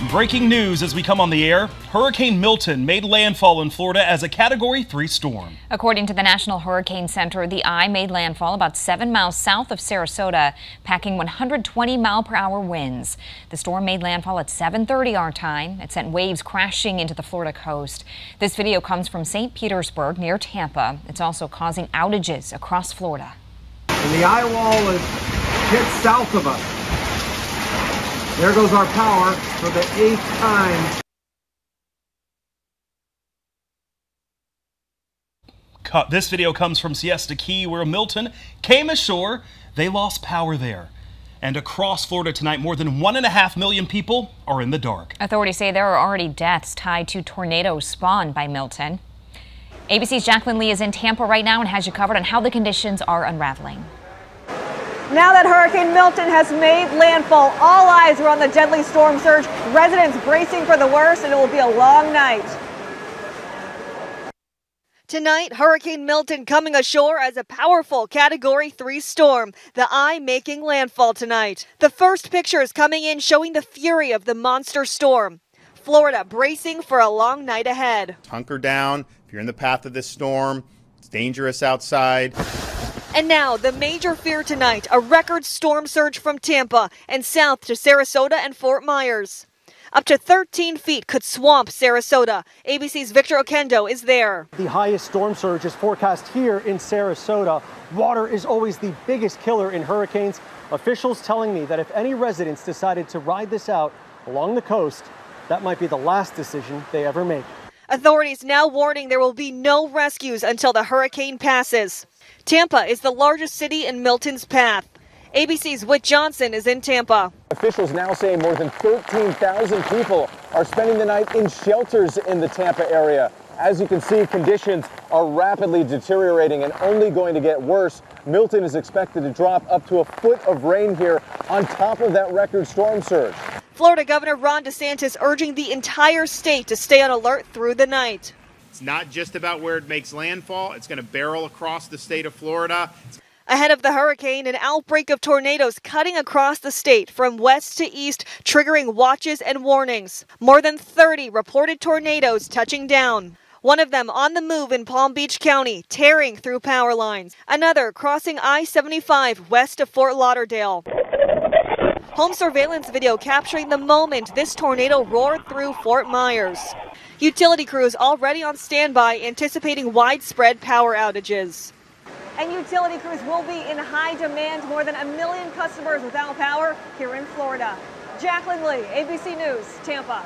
Breaking news as we come on the air. Hurricane Milton made landfall in Florida as a Category 3 storm. According to the National Hurricane Center, the eye made landfall about 7 miles south of Sarasota, packing 120-mile-per-hour winds. The storm made landfall at 7:30 our time. It sent waves crashing into the Florida coast. This video comes from St. Petersburg near Tampa. It's also causing outages across Florida. And the eye wall is just south of us. There goes our power for the 8th time. This video comes from Siesta Key, where Milton came ashore. They lost power there. And across Florida tonight, more than 1.5 million people are in the dark. Authorities say there are already deaths tied to tornadoes spawned by Milton. ABC's Jacqueline Lee is in Tampa right now and has you covered on how the conditions are unraveling. Now that Hurricane Milton has made landfall, all eyes are on the deadly storm surge. Residents bracing for the worst, and it will be a long night. Tonight, Hurricane Milton coming ashore as a powerful Category 3 storm. The eye making landfall tonight. The first pictures coming in showing the fury of the monster storm. Florida bracing for a long night ahead. Hunker down if you're in the path of this storm. It's dangerous outside. And now, the major fear tonight, a record storm surge from Tampa and south to Sarasota and Fort Myers. Up to 13 feet could swamp Sarasota. ABC's Victor Oquendo is there. The highest storm surge is forecast here in Sarasota. Water is always the biggest killer in hurricanes. Officials telling me that if any residents decided to ride this out along the coast, that might be the last decision they ever make. Authorities now warning there will be no rescues until the hurricane passes. Tampa is the largest city in Milton's path. ABC's Whit Johnson is in Tampa. Officials now saying more than 13,000 people are spending the night in shelters in the Tampa area. As you can see, conditions are rapidly deteriorating and only going to get worse. Milton is expected to drop up to a foot of rain here on top of that record storm surge. Florida Governor Ron DeSantis urging the entire state to stay on alert through the night. It's not just about where it makes landfall. It's going to barrel across the state of Florida. Ahead of the hurricane, an outbreak of tornadoes cutting across the state from west to east, triggering watches and warnings. More than 30 reported tornadoes touching down. One of them on the move in Palm Beach County, tearing through power lines. Another crossing I-75 west of Fort Lauderdale. Home surveillance video capturing the moment this tornado roared through Fort Myers. Utility crews already on standby, anticipating widespread power outages. And utility crews will be in high demand. More than 1 million customers without power here in Florida. Jacqueline Lee, ABC News, Tampa.